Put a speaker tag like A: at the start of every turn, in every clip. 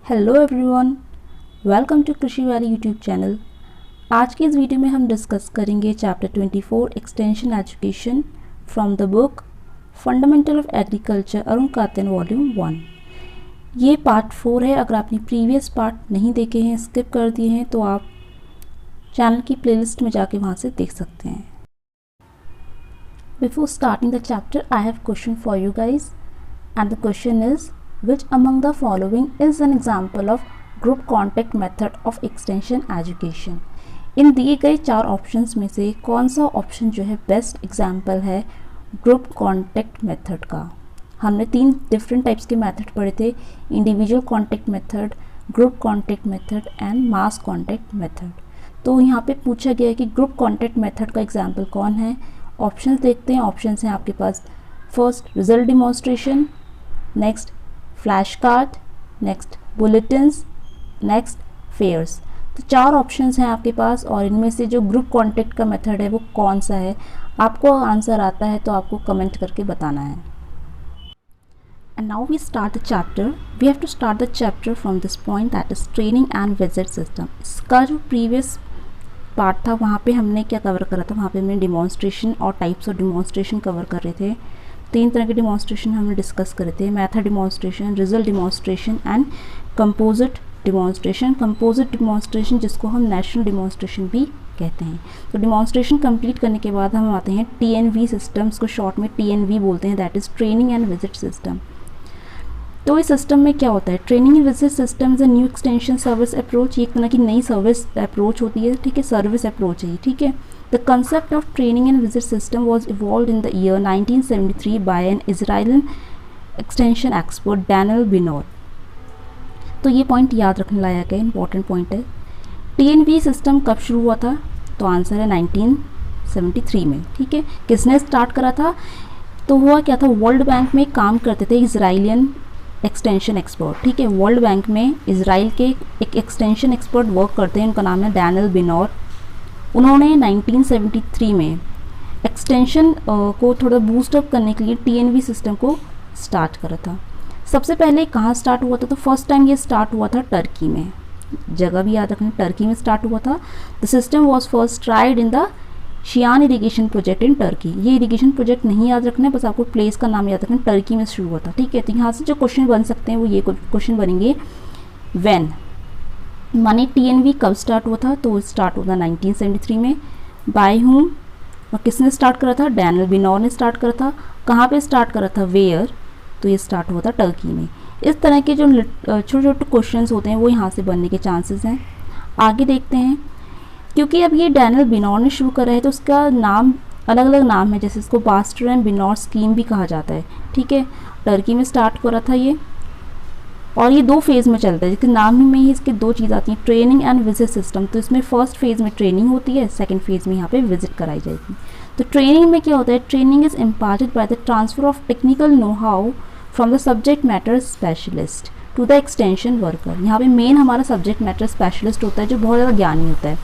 A: Hello everyone, welcome to कृषि वाली YouTube channel. आज की इस वीडियो में हम डिस्कस करेंगे chapter 24 extension education from the book fundamental of agriculture Arun Katin volume 1। ये पार्ट 4 है। अगर आपने प्रीवियस पार्ट नहीं देखे हैं, स्किप कर दिए हैं, तो आप चैनल की प्लेलिस्ट में जाके वहाँ से देख सकते हैं। Before starting the chapter I have question for you guys and the question is which among the following is an example of group contact method of extension education। इन दिए गए 4 ऑप्शंस में से कौन सा ऑप्शन जो है बेस्ट एग्जाम्पल है group contact method का। हमने 3 डिफरेंट टाइप्स के मेथड पढ़े थे, individual contact method, group contact method and mass contact method. तो यहाँ पे पूछा गया है कि ग्रुप कॉन्टैक्ट मेथड का एग्जाम्पल कौन है। ऑप्शंस देखते हैं। ऑप्शंस हैं आपके पास, first result demonstration, next flash card, next bulletins, next fairs. तो 4 ऑप्शंस हैं आपके पास और इनमें से जो ग्रुप कॉन्टैक्ट का मेथड है वो कौन सा है। आपको आंसर आता है तो आपको कमेंट करके बताना है। And now we start the chapter. We have to start the chapter from this point, that is training and visit system. इसका जो प्रीवियस पार्ट था वहाँ पे हमने क्या कवर करा था, वहाँ पे हमने डिमॉन्स्ट्रेशन और टाइप्स ऑफ डिमॉन्स्ट्रेशन कवर कर रहे थे। 3 तरह के डिमॉन्स्ट्रेशन हमने डिस्कस करे थे, method demonstration, result demonstration and composite demonstration. Composite demonstration जिसको हम नेशनल डिमॉन्स्ट्रेशन भी कहते हैं। तो डिमॉन्स्ट्रेशन कंप्लीट करने के बाद हम आते हैं TNV सिस्टम्स को, शॉर्ट में TNV बोलते हैं, that is training and visit system. तो इस सिस्टम में क्या होता है, training and visit system is a new extension service approach. ये एक तरह की नई सर्विस अप्रोच होती है, ठीक है, सर्विस अप्रोच है, ठीक है। The concept of training and visit system was evolved in the year 1973 by an Israeli extension expert Daniel Binor। तो ये पॉइंट याद रखने लायक है, इंपॉर्टेंट पॉइंट है। TNV सिस्टम कब शुरू हुआ था, तो आंसर है 1973 में, ठीक है। किसने स्टार्ट करा था, तो हुआ क्या था, वर्ल्ड बैंक में काम करते थे इजराइलियन एक्सटेंशन एक्सपर्ट, ठीक है। वर्ल्ड बैंक में इजराइल के एक एक्सटेंशन एक्सपर्ट वर्क करते हैं, उनका नाम है डैनियल बिनोर। उन्होंने 1973 में एक्सटेंशन को थोड़ा बूस्टअप करने के लिए TNV सिस्टम को स्टार्ट करा था। सबसे पहले कहाँ स्टार्ट हुआ था, तो फर्स्ट टाइम ये स्टार्ट हुआ था टर्की में। जगह भी याद रखना, टर्की में स्टार्ट हुआ था। The system was first tried in the Seyhan irrigation project in Turkey. ये इरीगेशन प्रोजेक्ट नहीं याद रखना है, बस आपको प्लेस का नाम याद रखना। टर्की में शुरू हुआ था, ठीक है। तो यहाँ से जो क्वेश्चन बन सकते हैं वो ये क्वेश्चन बनेंगे, व्हेन माने TNV कब स्टार्ट हुआ था, तो स्टार्ट हुआ था 1973 में। बाय हुम, और किसने स्टार्ट करा था, डैनियल बिनोर ने स्टार्ट करा था। कहाँ पे स्टार्ट करा था, वेयर, तो ये स्टार्ट हुआ था टर्की में। इस तरह के जो छोटे छोटे क्वेश्चंस होते हैं वो यहाँ से बनने के चांसेस हैं। आगे देखते हैं, क्योंकि अब ये डैनियल बिनोर ने शुरू करा है तो उसका नाम अलग अलग नाम है, जैसे इसको बास्टर एंड बिनोर स्कीम भी कहा जाता है, ठीक है। टर्की में स्टार्ट करा था ये, और ये 2 फेज़ में चलता है, जिसके नाम में ही इसके 2 चीज़ आती हैं, ट्रेनिंग एंड विजिट सिस्टम। तो इसमें फर्स्ट फेज़ में ट्रेनिंग होती है, सेकंड फेज़ में यहाँ पे विजिट कराई जाएगी। तो ट्रेनिंग में क्या होता है, training is imparted by the transfer of technical know how from the subject matter specialist to the extension worker. यहाँ पे मेन हमारा सब्जेक्ट मैटर स्पेशलिस्ट होता है, जो बहुत ज़्यादा ज्ञानी होता है।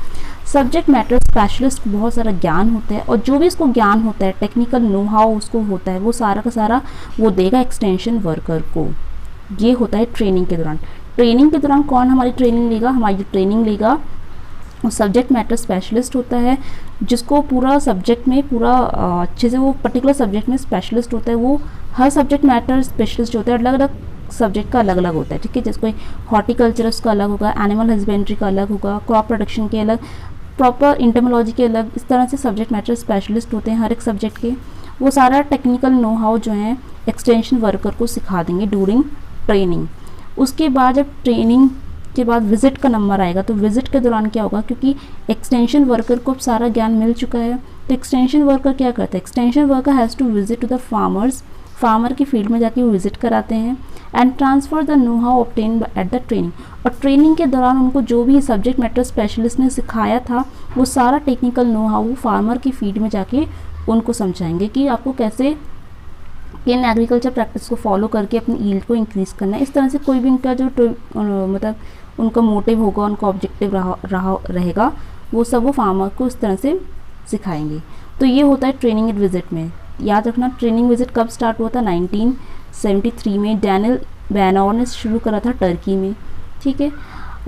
A: सब्जेक्ट मैटर स्पेशलिस्ट को बहुत सारा ज्ञान होता है, और जो भी इसको ज्ञान होता है, टेक्निकल नो हाउ उसको होता है, वो सारा का सारा वो देगा एक्सटेंशन वर्कर को। ये होता है ट्रेनिंग के दौरान। ट्रेनिंग के दौरान कौन हमारी ट्रेनिंग लेगा, हमारी ट्रेनिंग लेगा वो सब्जेक्ट मैटर स्पेशलिस्ट होता है, जिसको पूरा सब्जेक्ट में पूरा अच्छे से वो पर्टिकुलर सब्जेक्ट में स्पेशलिस्ट होता है। वो हर सब्जेक्ट मैटर स्पेशलिस्ट होता है, अलग अलग सब्जेक्ट का अलग अलग होता है, ठीक है। जैसे कोई हॉर्टिकल्चर उसका अलग होगा, एनिमल हस्बेंड्री का अलग होगा, क्रॉप प्रोडक्शन के अलग, प्रॉपर इंटरमोलॉजी के अलग। इस तरह से सब्जेक्ट मैटर स्पेशलिस्ट होते हैं हर एक सब्जेक्ट के। वो सारा टेक्निकल नो हाउ जो है एक्सटेंशन वर्कर को सिखा देंगे ड्यूरिंग ट्रेनिंग। उसके बाद जब ट्रेनिंग के बाद विजिट का नंबर आएगा, तो विजिट के दौरान क्या होगा, क्योंकि एक्सटेंशन वर्कर को अब सारा ज्ञान मिल चुका है, तो एक्सटेंशन वर्कर क्या करता है, extension worker has to visit to the farmers. Farmer की फील्ड में जाके वो विजिट कराते हैं and transfer the know how obtain at the training. और ट्रेनिंग के दौरान उनको जो भी सब्जेक्ट मैटर स्पेशलिस्ट ने सिखाया था वो सारा टेक्निकल नो हाउ फार्मर की फील्ड में जाके उनको समझाएंगे कि आपको कैसे इन एग्रीकल्चर प्रैक्टिस को फॉलो करके अपनी ईल्ड को इंक्रीज़ करना है। इस तरह से कोई भी उनका जो मतलब उनका मोटिव होगा, उनका ऑब्जेक्टिव रहेगा, वो सब वो फार्मर को इस तरह से सिखाएंगे। तो ये होता है ट्रेनिंग एंड विजिट में। याद रखना, ट्रेनिंग विजिट कब स्टार्ट हुआ था, 1973 में। डैनियल बिनोर ने शुरू करा था टर्की में। ठीक है,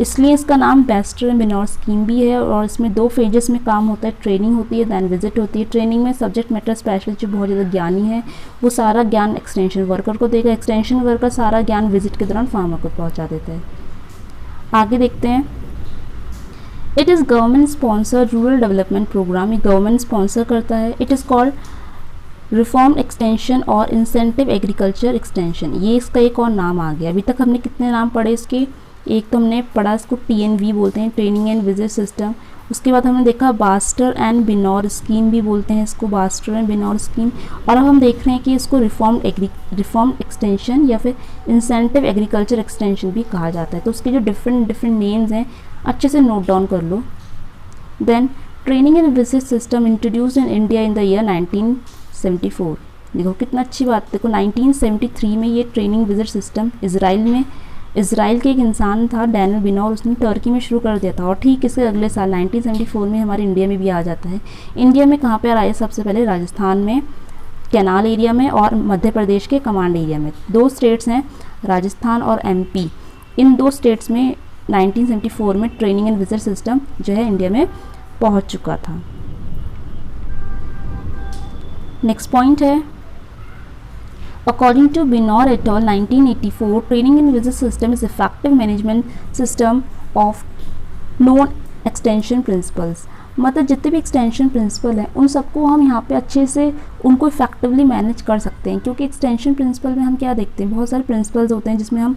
A: इसलिए इसका नाम बैस्टर एंड बिनोर स्कीम भी है। और इसमें 2 फेजेस में काम होता है, ट्रेनिंग होती है दैन विजिट होती है। ट्रेनिंग में सब्जेक्ट मैटर स्पेशलिस्ट जो बहुत ज़्यादा ज्ञानी है वो सारा ज्ञान एक्सटेंशन वर्कर को देगा, एक्सटेंशन वर्कर सारा ज्ञान विजिट के दौरान फार्मर को पहुंचा देता है। आगे देखते हैं, it is government sponsored rural development programme, ये गवर्नमेंट स्पॉन्सर करता है। It is called reform extension और इंसेंटिव एग्रीकल्चर एक्सटेंशन, ये इसका एक और नाम आ गया। अभी तक हमने कितने नाम पढ़े इसके, एक तो हमने पढ़ा इसको TNV बोलते हैं, ट्रेनिंग एंड विजिट सिस्टम। उसके बाद हमने देखा बास्टर एंड बिनोर स्कीम भी बोलते हैं इसको, बास्टर एंड बिनोर स्कीम। और अब हम देख रहे हैं कि इसको रिफॉर्म एक्सटेंशन या फिर इंसेंटिव एग्रीकल्चर एक्सटेंशन भी कहा जाता है। तो उसके जो डिफरेंट नेम्स हैं अच्छे से नोट डाउन कर लो। Then training and visit system introduced in India in the year 1974। देखो कितना अच्छी बात है, देखो 1973 में ये ट्रेनिंग विजिट सिस्टम इसराइल के एक इंसान था डैनियल बिनोर, उसने टर्की में शुरू कर दिया था। और ठीक इसके अगले साल 1974 में हमारे इंडिया में भी आ जाता है। इंडिया में कहाँ पे आ रहा है सबसे पहले, राजस्थान में कैनाल एरिया में और मध्य प्रदेश के कमांड एरिया में। 2 स्टेट्स हैं राजस्थान और MP, इन 2 स्टेट्स में 1974 में ट्रेनिंग एंड विजिट सिस्टम जो है इंडिया में पहुँच चुका था। नेक्स्ट पॉइंट है, According to Binor et al. 1984, training and visit system is effective management system of known extension principles। मतलब जितने भी एक्सटेंशन प्रिंसिपल हैं उन सबको हम यहाँ पे अच्छे से उनको इफेक्टिवली मैनेज कर सकते हैं। क्योंकि एक्सटेंशन प्रिंसिपल में हम क्या देखते हैं, बहुत सारे प्रिंसिपल्स होते हैं जिसमें हम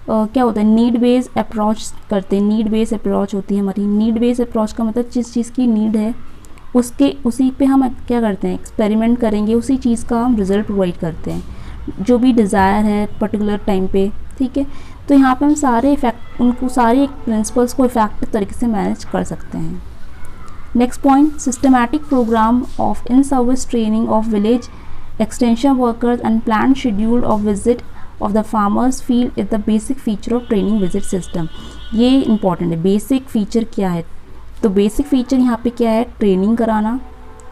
A: क्या होता है नीड बेस्ड अप्रोच करते हैं। नीड बेस्ड अप्रोच होती है हमारी। नीड बेस्ड अप्रोच का मतलब जिस चीज़ की नीड है उसी पे हम क्या करते हैं, एक्सपेरिमेंट करेंगे, उसी चीज़ का हम रिजल्ट प्रोवाइड करते हैं जो भी डिज़ायर है पर्टिकुलर टाइम पे। ठीक है, तो यहाँ पे हम सारे सारे प्रिंसिपल्स को इफेक्टिव तरीके से मैनेज कर सकते हैं। Next point, systematic programme of in service training of village extension workers and plan schedule of visit of the farmers field is the basic feature of training visit system. ये important है, basic feature क्या है, तो basic feature यहाँ पे क्या है, training कराना।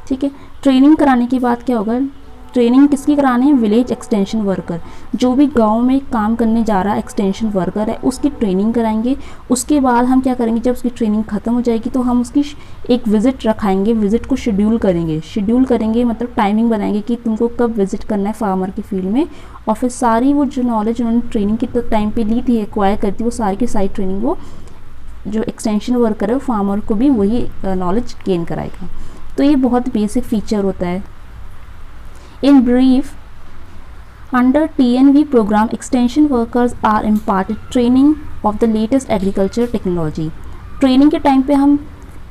A: ठीक है, ट्रेनिंग कराने के बाद क्या होगा, ट्रेनिंग किसकी करानी है, विलेज एक्सटेंशन वर्कर, जो भी गांव में काम करने जा रहा एक्सटेंशन वर्कर है उसकी ट्रेनिंग कराएंगे। उसके बाद हम क्या करेंगे, जब उसकी ट्रेनिंग ख़त्म हो जाएगी तो हम उसकी एक विज़िट रखाएंगे, विज़िट को शेड्यूल करेंगे मतलब टाइमिंग बनाएंगे कि तुमको कब विज़िट करना है फार्मर की फील्ड में। और फिर सारी वो जो नॉलेज उन्होंने ट्रेनिंग के टाइम पर ली थी, एक्वायर करती, वो सारी की सारी ट्रेनिंग वो जो एक्सटेंशन वर्कर है वो फार्मर को भी वही नॉलेज गेन कराएगा। तो ये बहुत बेसिक फीचर होता है। In brief, under TNV program, extension workers are imparted training of the latest agriculture technology। Training के टाइम पे हम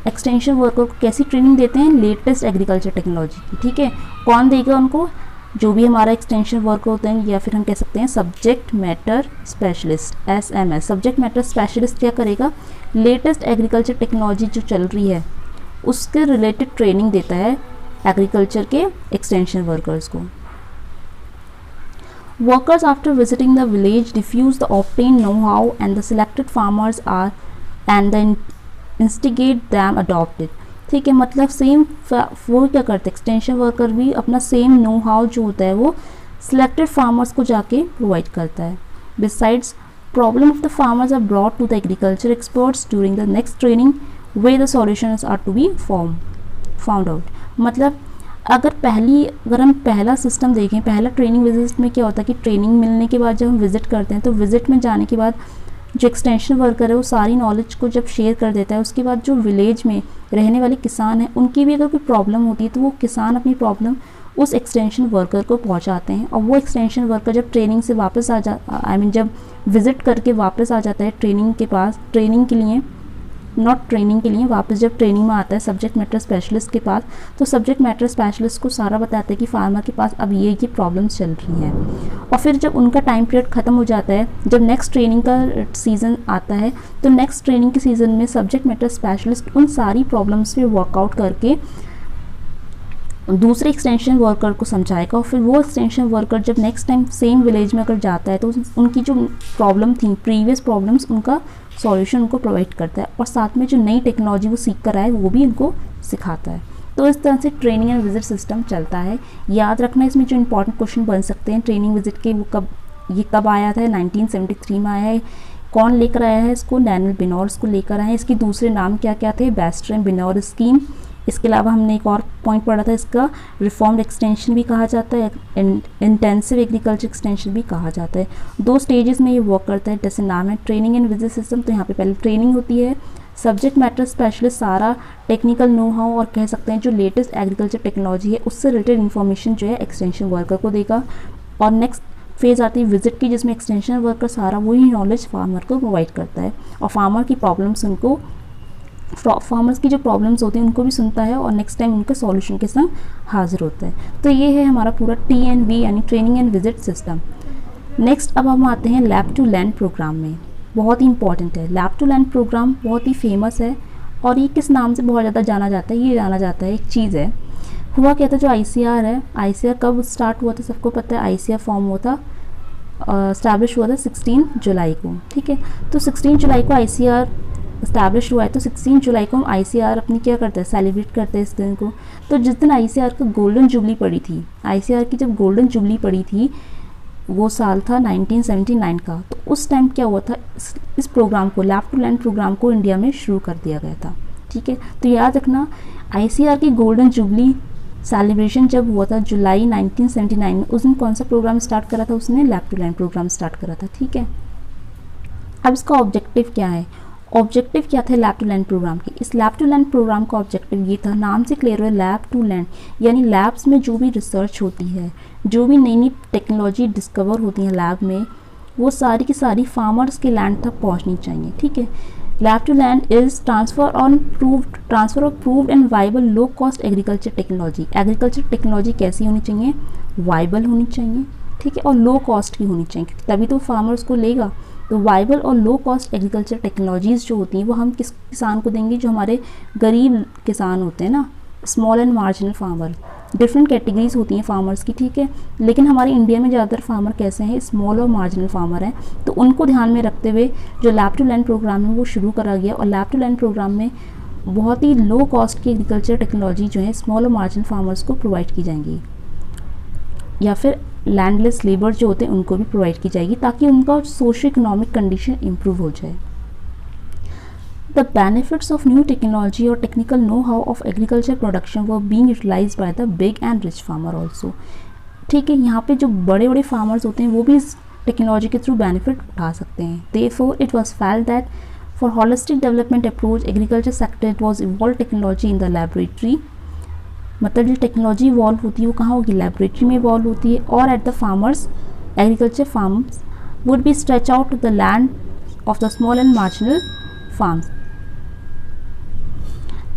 A: एक्सटेंशन वर्कर को कैसी ट्रेनिंग देते हैं, लेटेस्ट एग्रीकल्चर टेक्नोलॉजी की। ठीक है, कौन देगा उनको, जो भी हमारा एक्सटेंशन वर्कर होते हैं, या फिर हम कह सकते हैं subject matter specialist, SMS। Subject matter specialist क्या करेगा, लेटेस्ट एग्रीकल्चर टेक्नोलॉजी जो चल रही है उसके रिलेटेड ट्रेनिंग देता है एग्रीकल्चर के एक्सटेंशन वर्कर्स को। Workers after visiting the village diffuse the obtain know how and the selected farmers are and the instigate them adopted. ठीक है, मतलब सेम वो क्या करते हैं, एक्सटेंशन वर्कर भी अपना सेम नो हाउ जो होता है वो सिलेक्टेड फार्मर्स को जाके प्रोवाइड करता है। Besides problem of the farmers are brought to the agriculture experts during the next training way the solutions are to be found out. मतलब अगर हम पहला सिस्टम देखें, पहला ट्रेनिंग विजिट में क्या होता है कि ट्रेनिंग मिलने के बाद जब हम विजिट करते हैं तो विजिट में जाने के बाद जो एक्सटेंशन वर्कर है वो सारी नॉलेज को जब शेयर कर देता है, उसके बाद जो विलेज में रहने वाले किसान हैं उनकी भी अगर कोई प्रॉब्लम होती है तो वो किसान अपनी प्रॉब्लम उस एक्सटेंशन वर्कर को पहुंचाते हैं। और वो एक्सटेंशन वर्कर जब ट्रेनिंग से वापस जब विजिट करके वापस आ जाता है ट्रेनिंग के पास, वापस जब ट्रेनिंग में आता है सब्जेक्ट मैटर स्पेशलिस्ट के पास, तो सब्जेक्ट मैटर स्पेशलिस्ट को सारा बताते हैं कि फार्मर के पास अब ये प्रॉब्लम्स चल रही हैं। और फिर जब उनका टाइम पीरियड ख़त्म हो जाता है, जब नेक्स्ट ट्रेनिंग का सीज़न आता है, तो नेक्स्ट ट्रेनिंग के सीज़न में सब्जेक्ट मैटर स्पेशलिस्ट उन सारी प्रॉब्लम्स पे वर्कआउट करके दूसरे एक्सटेंशन वर्कर को समझाएगा। और फिर वो एक्सटेंशन वर्कर जब नेक्स्ट टाइम सेम विलेज में अगर जाता है तो उनकी जो प्रॉब्लम थी, प्रीवियस प्रॉब्लम्स, उनका सॉल्यूशन उनको प्रोवाइड करता है और साथ में जो नई टेक्नोलॉजी वो सीख कर आए वो भी उनको सिखाता है। तो इस तरह से ट्रेनिंग एंड विजिट सिस्टम चलता है। याद रखना इसमें जो इंपॉर्टेंट क्वेश्चन बन सकते हैं ट्रेनिंग विजिट के, वो कब आया था, 1973 में आया है। कौन लेकर आया है इसको? डैनियल बिनोर इसको लेकर आए हैं। इसके दूसरे नाम क्या क्या थे? बैस्टर बिनोर स्कीम। इसके अलावा हमने एक और पॉइंट पढ़ा था, इसका रिफॉर्म्ड एक्सटेंशन भी कहा जाता है, इंटेंसिव एग्रीकल्चर एक्सटेंशन भी कहा जाता है। 2 स्टेजेस में ये वर्क करता है। जैसे नाम है ट्रेनिंग एंड विजिट सिस्टम, तो यहाँ पे पहले ट्रेनिंग होती है। सब्जेक्ट मैटर स्पेशलिस्ट सारा टेक्निकल नो हाउ और कह सकते हैं जो लेटेस्ट एग्रीकल्चर टेक्नोलॉजी है उससे रिलेटेड इन्फॉर्मेशन जो है एक्सटेंशन वर्कर को देगा। और नेक्स्ट फेज़ आती है विजिट की, जिसमें एक्सटेंशन वर्कर सारा वही नॉलेज फार्मर को प्रोवाइड करता है और फार्मर की प्रॉब्लम्स उनको फार्मर्स की जो प्रॉब्लम्स होती हैं उनको भी सुनता है और नेक्स्ट टाइम उनके सॉल्यूशन के संग हाजिर होता है। तो ये है हमारा पूरा TNV यानी training and visit system. Next अब हम आते हैं लैब टू लैंड प्रोग्राम में। बहुत ही इंपॉर्टेंट है लैब टू लैंड प्रोग्राम, बहुत ही फेमस है और ये किस नाम से बहुत ज़्यादा जाना जाता है? ये जाना जाता है, एक चीज़ है, हुआ क्या था, जो ICR है, ICR कब स्टार्ट हुआ था सबको पता है। ICR फॉर्म हुआ था, इस्टेब्लिश हुआ था 16 जुलाई को। ठीक है, तो 16 जुलाई को ICR इस्टेब्लिश हुआ है, तो 16 जुलाई को हम ICR अपनी क्या करते हैं, सेलिब्रेट करते हैं इस दिन को। तो जिस दिन ICR का गोल्डन जुबली पड़ी थी, ICR की जब गोल्डन जुबली पड़ी थी वो साल था 1979 का। तो उस टाइम क्या हुआ था, इस प्रोग्राम को, लैब टू लैंड प्रोग्राम को इंडिया में शुरू कर दिया गया था। ठीक है, तो याद रखना ICR की गोल्डन जुबली सेलिब्रेशन जब हुआ था जुलाई 1979 में, उस दिन कौन सा प्रोग्राम स्टार्ट करा था उसने? Lab to land programme start करा था। ठीक है, अब इसका ऑब्जेक्टिव क्या है? ऑब्जेक्टिव क्या थे लैब टू लैंड प्रोग्राम की? इस लैब टू लैंड प्रोग्राम का ऑब्जेक्टिव ये था, नाम से क्लियर हुआ, लैब टू लैंड यानी लैब्स में जो भी रिसर्च होती है, जो भी नई नई टेक्नोलॉजी डिस्कवर होती है लैब में, वो सारी की सारी फार्मर्स के लैंड तक पहुंचनी चाहिए। ठीक है, lab to land is transfer of proved and viable low cost agriculture technology. Agriculture technology कैसी होनी चाहिए? वाइबल होनी चाहिए। ठीक है, और लो कॉस्ट की होनी चाहिए, तभी तो फार्मर्स को लेगा। तो वाइबल और लो कॉस्ट एग्रीकल्चर टेक्नोलॉजीज़ जो होती हैं वो हम किस किसान को देंगे? जो हमारे गरीब किसान होते हैं ना, small and marginal farmer. Different categories होती हैं फार्मर्स की। ठीक है, लेकिन हमारे इंडिया में ज़्यादातर फार्मर कैसे हैं? स्मॉल और मार्जिनल फार्मर हैं। तो उनको ध्यान में रखते हुए जो लैब टू लैंड प्रोग्राम है वो शुरू करा गया और लैब टू लैंड प्रोग्राम में बहुत ही लो कॉस्ट की एग्रीकल्चर टेक्नोलॉजी जो है स्मॉल और मार्जिनल फार्मर्स को प्रोवाइड की जाएंगी, या फिर लैंडलेस लेबर जो होते हैं उनको भी प्रोवाइड की जाएगी, ताकि उनका सोशो इकोनॉमिक कंडीशन इम्प्रूव हो जाए। The benefits of new technology और technical know how of agriculture production were being utilised by the big and rich farmer also. ठीक है, यहाँ पे जो बड़े बड़े फार्मर्स होते हैं वो भी इस टेक्नोलॉजी के थ्रू बेनिफिट उठा सकते हैं। Therefore, it was felt that for holistic development approach, agriculture sector it was evolved technology in the laboratory। मतलब जो टेक्नोलॉजी इवॉल्व होती है वो कहाँ होगी? लेबोरेटरी में इवॉल्व होती है। और at the farmers agriculture farms would be stretch out to the land of the small and marginal farms.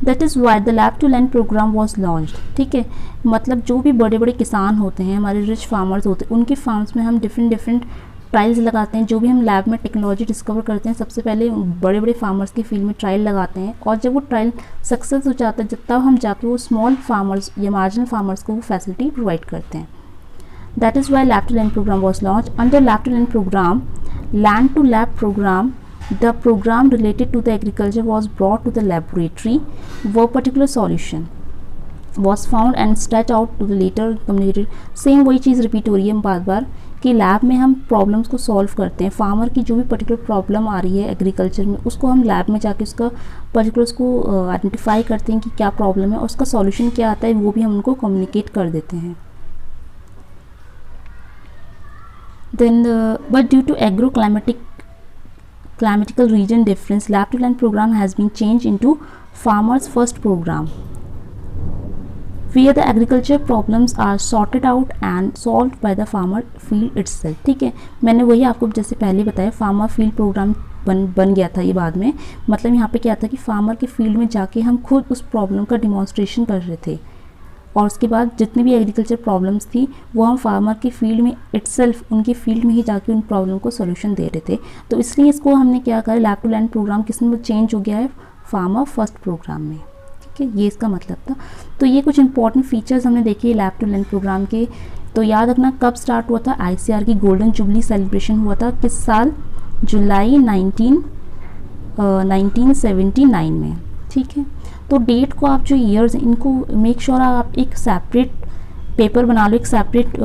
A: That is why the lab to land programme was launched. ठीक है, मतलब जो भी बड़े बड़े किसान होते हैं, हमारे रिच फार्मर्स होते हैं, उनके फार्म्स में हम डिफरेंट ट्रायल्स लगाते हैं। जो भी हम लैब में टेक्नोलॉजी डिस्कवर करते हैं सबसे पहले बड़े बड़े फार्मर्स की फील्ड में ट्रायल लगाते हैं, और जब वो ट्रायल सक्सेस हो जाता है जब तब हम जाके वो स्मॉल फार्मर्स या मार्जिनल फार्मर्स को वो फैसिलिटी प्रोवाइड करते हैं। That is why lab to land programme was launch. Under lab to land programme, land to lab programme, the program related to the agriculture was brought to the laboratory where particular solution was found and stretched out to the later communicated। Same वही चीज़ repeat हो रही है बार बार कि lab में हम problems को solve करते हैं। फार्मर की जो भी पर्टिकुलर प्रॉब्लम आ रही है एग्रीकल्चर में, उसको हम लैब में जाके उसका पर्टिकुलर उसको आइडेंटिफाई करते हैं कि क्या प्रॉब्लम है और उसका सॉल्यूशन क्या आता है, वो भी हम उनको कम्युनिकेट कर देते हैं। Then but due to climatical region difference, lab to land program has been changed into farmers first program, where the agriculture problems are sorted out and solved by the farmer field itself। ठीक है, मैंने वही आपको जैसे पहले बताया, farmer field programme बन गया था ये बाद में। मतलब यहाँ पे क्या था कि फार्मर के फील्ड में जाके हम खुद उस प्रॉब्लम का डिमॉन्स्ट्रेशन कर रहे थे, और उसके बाद जितनी भी एग्रीकल्चर प्रॉब्लम्स थी वो हम फार्मर की फील्ड में इटसेल्फ उनकी फील्ड में ही जाके उन प्रॉब्लम को सोल्यूशन दे रहे थे। तो इसलिए इसको हमने क्या कहा, लैब टू लैंड प्रोग्राम किस में चेंज हो गया है? फार्मर फर्स्ट प्रोग्राम में। ठीक है, ये इसका मतलब था। तो ये कुछ इंपॉर्टेंट फीचर्स हमने देखे लैब टू लैंड प्रोग्राम के। तो याद रखना कब स्टार्ट हुआ था? ICR की गोल्डन जुबली सेलिब्रेशन हुआ था किस साल? जुलाई 1979 में। ठीक है, तो डेट को आप जो ईयर्स इनको मेक श्योर आप एक सेपरेट पेपर बना लो, एक सेपरेट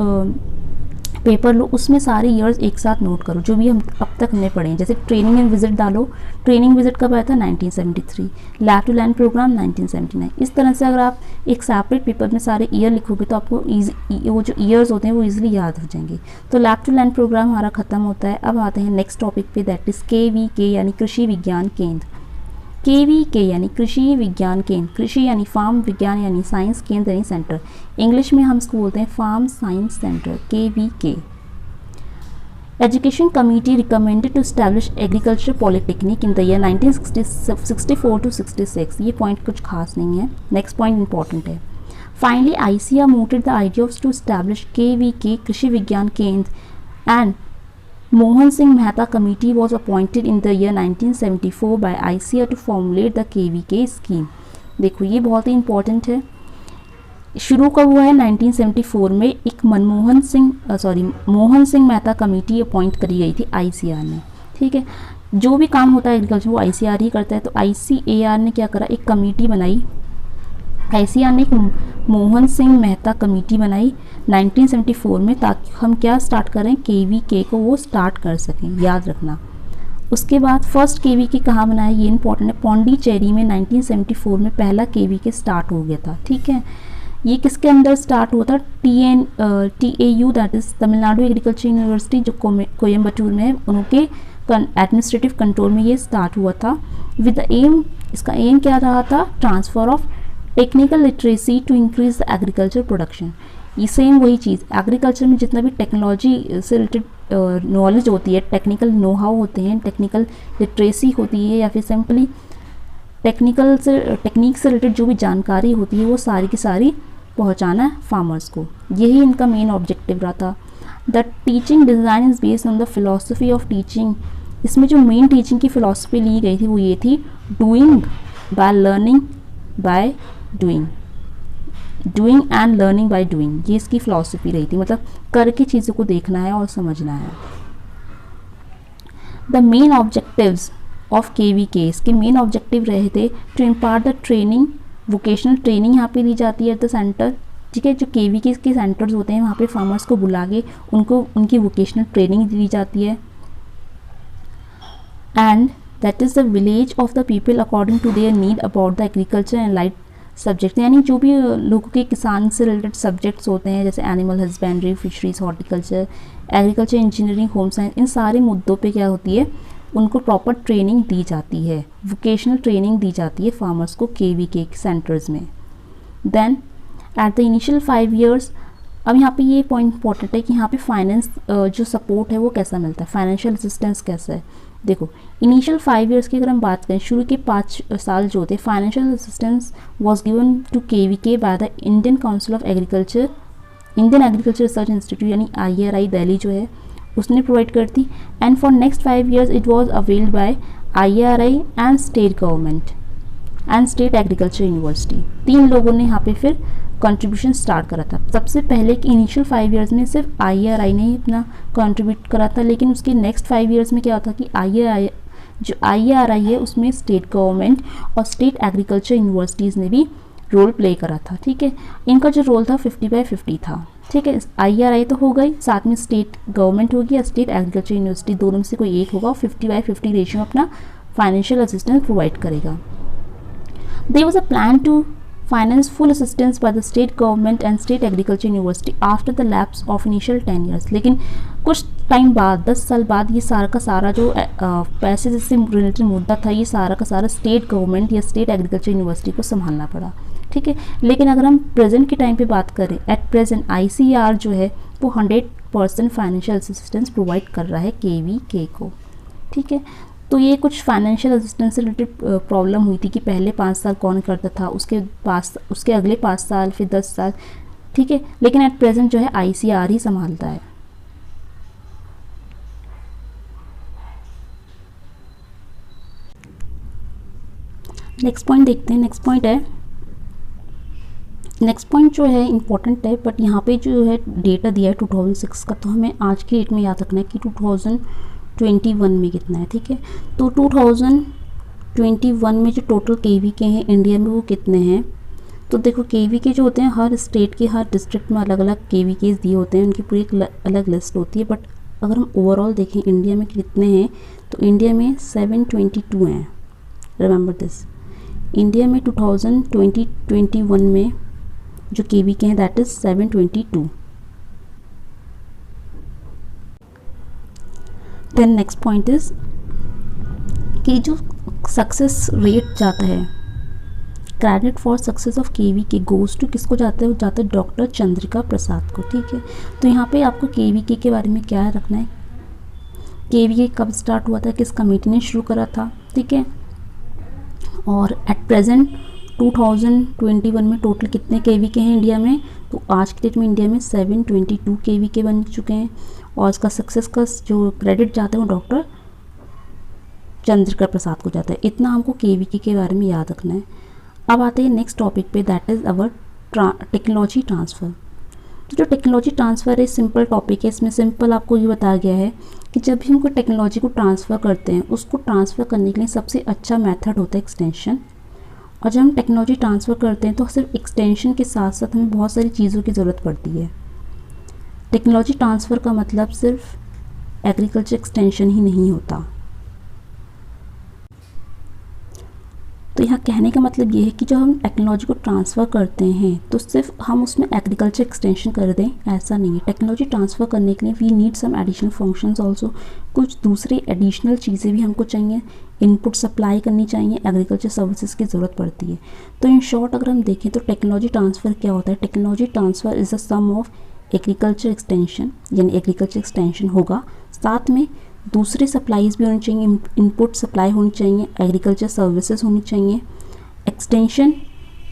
A: पेपर लो, उसमें सारे ईयर्स एक साथ नोट करो जो भी हम अब तक हमने पढ़े हैं। जैसे ट्रेनिंग एंड विजिट डालो, ट्रेनिंग विजिट कब आया था 1973, लैब टू लैंड प्रोग्राम 1979। इस तरह से अगर आप एक सेपरेट पेपर में सारे ईयर लिखोगे तो आपको वो जो ईयर्स होते हैं वो ईजिली याद हो जाएंगे। तो लैब टू लैंड प्रोग्राम हमारा खत्म होता है। अब आते हैं नेक्स्ट टॉपिक पे, दैट इज़ KVK यानी कृषि विज्ञान केंद्र। KVK यानी कृषि विज्ञान केंद्र, कृषि यानी फार्म, विज्ञान यानी साइंस, केंद्र यानी सेंटर। इंग्लिश में हम इसको बोलते हैं farm science centre, KVK। Education committee recommended to establish agriculture polytechnic in the year 1964 to 66। ये पॉइंट कुछ खास नहीं है, नेक्स्ट पॉइंट इंपॉर्टेंट है। Finally ICAR mooted the idea to establish KVK कृषि विज्ञान केंद्र and Mohan Singh Mehta Committee was appointed in the year 1974 by ICAR to formulate the KVK scheme। देखो ये बहुत ही इंपॉर्टेंट है। शुरू कब हुआ है 1974 में, एक मोहन सिंह मेहता कमेटी अपॉइंट करी गई थी ICAR ने। ठीक है, जो भी काम होता है एग्रीकल्चर वो ICAR ही करता है। तो ICAR ने क्या करा, एक कमेटी बनाई। ICAR ने एक मोहन सिंह मेहता कमेटी बनाई 1974 में, ताकि हम क्या स्टार्ट करें, KVK को वो स्टार्ट कर सकें, याद रखना। उसके बाद फर्स्ट KVK कहाँ बनाया, ये इंपॉर्टेंट है, पौंडीचेरी में 1974 में पहला KVK स्टार्ट हो गया था। ठीक है, ये किसके अंदर स्टार्ट हुआ था, TAU that is Tamil Nadu agriculture university जो कोयम्बटूर में है, उनके एडमिनिस्ट्रेटिव कंट्रोल में ये स्टार्ट हुआ था विद द एम। इसका एम क्या रहा था, transfer of technical literacy to increase the agriculture production. ये सेम वही चीज़, एग्रीकल्चर में जितना भी टेक्नोलॉजी से रिलेटेड नॉलेज होती है, टेक्निकल नो हाउ होते हैं, टेक्निकल लिटरेसी होती है, या फिर सिंपली टेक्निक से रिलेटेड जो भी जानकारी होती है वो सारी की सारी पहुंचाना है फार्मर्स को। यही इनका मेन ऑब्जेक्टिव रहा था। The teaching design is based on the philosophy of teaching. इसमें जो मेन टीचिंग की फिलोसफी ली गई थी वो ये थी, doing by learning by doing, doing and learning by doing, ये इसकी फिलॉसफी रही थी। मतलब करके चीज़ों को देखना है और समझना है। The main objectives of KVK, इसके मेन ऑब्जेक्टिव रहे थे to impart the training, vocational training यहाँ पे दी जाती है एट द सेंटर। ठीक है, जो KVK के सेंटर्स होते हैं वहाँ पे फार्मर्स को बुला के उनको उनकी वोकेशनल ट्रेनिंग दी जाती है। And that is the village of the people according to their need about the agriculture and light subject, यानी जो भी लोगों के किसान से रिलेटेड सब्जेक्ट्स होते हैं, जैसे animal husbandry, fisheries, horticulture, agriculture, engineering, home science, इन सारे मुद्दों पे क्या होती है, उनको प्रॉपर ट्रेनिंग दी जाती है, वोकेशनल ट्रेनिंग दी जाती है फार्मर्स को KVK सेंटर्स में। Then at the initial 5 years, अब यहाँ पे ये पॉइंट इंपॉर्टेंट है कि यहाँ पे फाइनेंस जो सपोर्ट है वो कैसा मिलता है, फाइनेंशियल असिस्टेंस कैसा है। देखो इनिशियल 5 years की अगर हम बात करें, शुरू के 5 साल जो होते हैं, financial assistance was given to KVK by the Indian council of agriculture, Indian agriculture research institute यानी IRI दिल्ली जो है उसने प्रोवाइड करती। And for next 5 years it was availed by IRI and state government and state agriculture university. 3 लोगों ने यहाँ पे फिर कंट्रीब्यूशन स्टार्ट करा था। सबसे पहले कि इनिशियल 5 years में सिर्फ IRI ने ही अपना कंट्रीब्यूट करा था, लेकिन उसके नेक्स्ट 5 years में क्या होता कि IRI है उसमें स्टेट गवर्नमेंट और स्टेट एग्रीकल्चर यूनिवर्सिटीज़ ने भी रोल प्ले करा था। ठीक है, इनका जो रोल था 50/50 था। ठीक है, IRI तो हो गई, साथ में स्टेट गवर्नमेंट होगी या स्टेट एग्रीकल्चर यूनिवर्सिटी, दोनों में से कोई एक होगा और 50/50 रेशियो अपना फाइनेंशियल असिस्टेंस प्रोवाइड करेगा। There was a plan to finance full assistance by the state government and state agriculture university after the lapse of initial 10 years। लेकिन कुछ टाइम बाद, 10 साल बाद, ये सारा का सारा जो पैसे से रिलेटेड मुद्दा था, ये सारा का सारा स्टेट गवर्नमेंट या स्टेट एग्रीकल्चर यूनिवर्सिटी को संभालना पड़ा। ठीक है, लेकिन अगर हम प्रेजेंट के टाइम पे बात करें, एट प्रेजेंट ICAR जो है वो 100% फाइनेंशियल असिस्टेंस प्रोवाइड कर रहा है KVK को। ठीक है, तो ये कुछ फाइनेंशियल असिस्टेंस से रिलेटेड प्रॉब्लम हुई थी कि पहले 5 साल कौन करता था, उसके अगले 5 साल, फिर 10 साल। ठीक है, लेकिन एट प्रेजेंट जो है ICAR ही संभालता है। नेक्स्ट पॉइंट देखते हैं। नेक्स्ट पॉइंट जो है इम्पोर्टेंट है, बट यहाँ पे जो है डेटा दिया है 2006 का, तो हमें आज की डेट में याद रखना है कि 2021 में कितना है। ठीक है, तो 2021 में जो टोटल KVK हैं इंडिया में वो कितने हैं, तो देखो केवी के जो होते हैं हर स्टेट के हर डिस्ट्रिक्ट में अलग अलग केवी केस दिए होते हैं, उनकी पूरी एक अलग लिस्ट होती है। बट अगर हम ओवरऑल देखें इंडिया में कितने हैं, तो इंडिया में 722 हैं। रिमेंबर दिस, इंडिया में 2021 में जो केवी के हैं that is 722। Then next point is कि जो सक्सेस रेट जाता है, credit for success of K V K goes to किसको जाता है, वो जाता है डॉक्टर चंद्रिका प्रसाद को। ठीक है, तो यहाँ पे आपको केवी के बारे में क्या रखना है, केवी कब स्टार्ट हुआ था, किस कमेटी ने शुरू करा था। ठीक है, और एट प्रेजेंट 2021 में टोटल कितने केवी के हैं इंडिया में, तो आज की डेट में इंडिया में 722 केवी के बन चुके हैं। और इसका सक्सेस का जो क्रेडिट जाता है वो डॉक्टर चंद्रिका प्रसाद को जाता है। इतना हमको केवी के बारे में याद रखना है। अब आते हैं नेक्स्ट टॉपिक पे, that is our technology transfer. तो जो टेक्नोलॉजी ट्रांसफ़र है सिंपल टॉपिक है, इसमें सिंपल आपको ये बताया गया है कि जब भी हम कोई टेक्नोलॉजी को ट्रांसफ़र करते हैं, उसको ट्रांसफ़र करने के लिए सबसे अच्छा मेथड होता है एक्सटेंशन। और जब हम टेक्नोलॉजी ट्रांसफ़र करते हैं तो सिर्फ एक्सटेंशन के साथ साथ हमें बहुत सारी चीज़ों की ज़रूरत पड़ती है। टेक्नोलॉजी ट्रांसफ़र का मतलब सिर्फ एग्रीकल्चर एक्सटेंशन ही नहीं होता। तो यहाँ कहने का मतलब ये है कि जब हम टेक्नोलॉजी को ट्रांसफ़र करते हैं तो सिर्फ हम उसमें एग्रीकल्चर एक्सटेंशन कर दें, ऐसा नहीं है। टेक्नोलॉजी ट्रांसफ़र करने के लिए we need some additional functions also, कुछ दूसरे एडिशनल चीज़ें भी हमको चाहिए, इनपुट सप्लाई करनी चाहिए, एग्रीकल्चर सर्विसेज की ज़रूरत पड़ती है। तो इन शॉर्ट अगर हम देखें तो टेक्नोलॉजी ट्रांसफ़र क्या होता है, technology transfer is the sum of agriculture extension, यानी एग्रीकल्चर एक्सटेंशन होगा, साथ में दूसरे सप्लाईज भी होनी चाहिए, इनपुट सप्लाई होनी चाहिए, एग्रीकल्चर सर्विसेज होनी चाहिए, extension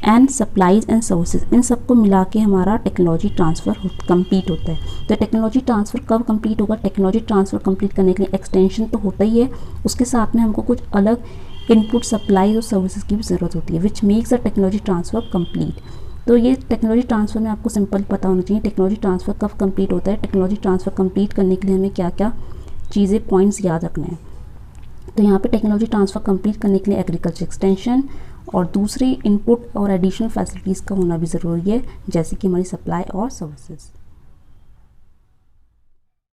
A: and supplies and services, इन सबको मिला के हमारा टेक्नोलॉजी ट्रांसफ़र कंप्लीट होता है। तो टेक्नोलॉजी ट्रांसफ़र कब कंप्लीट होगा, टेक्नोलॉजी ट्रांसफ़र कंप्लीट करने के लिए एक्सटेंशन तो होता ही है, उसके साथ में हमको कुछ अलग इनपुट सप्लाईज और सर्विसेज की भी ज़रूरत होती है, which makes the technology transfer complete. तो ये टेक्नोलॉजी ट्रांसफ़र में आपको सिंपल पता होना चाहिए टेक्नोलॉजी ट्रांसफ़र कब कंप्लीट होता है, टेक्नोलॉजी ट्रांसफ़र कंप्लीट करने के लिए हमें क्या क्या चीज़ें पॉइंट्स याद रखने हैं। तो यहाँ पे टेक्नोलॉजी ट्रांसफ़र कंप्लीट करने के लिए एग्रीकल्चर एक्सटेंशन और दूसरी इनपुट और एडिशनल फैसिलिटीज़ का होना भी ज़रूरी है, जैसे कि हमारी सप्लाई और सर्विसेज।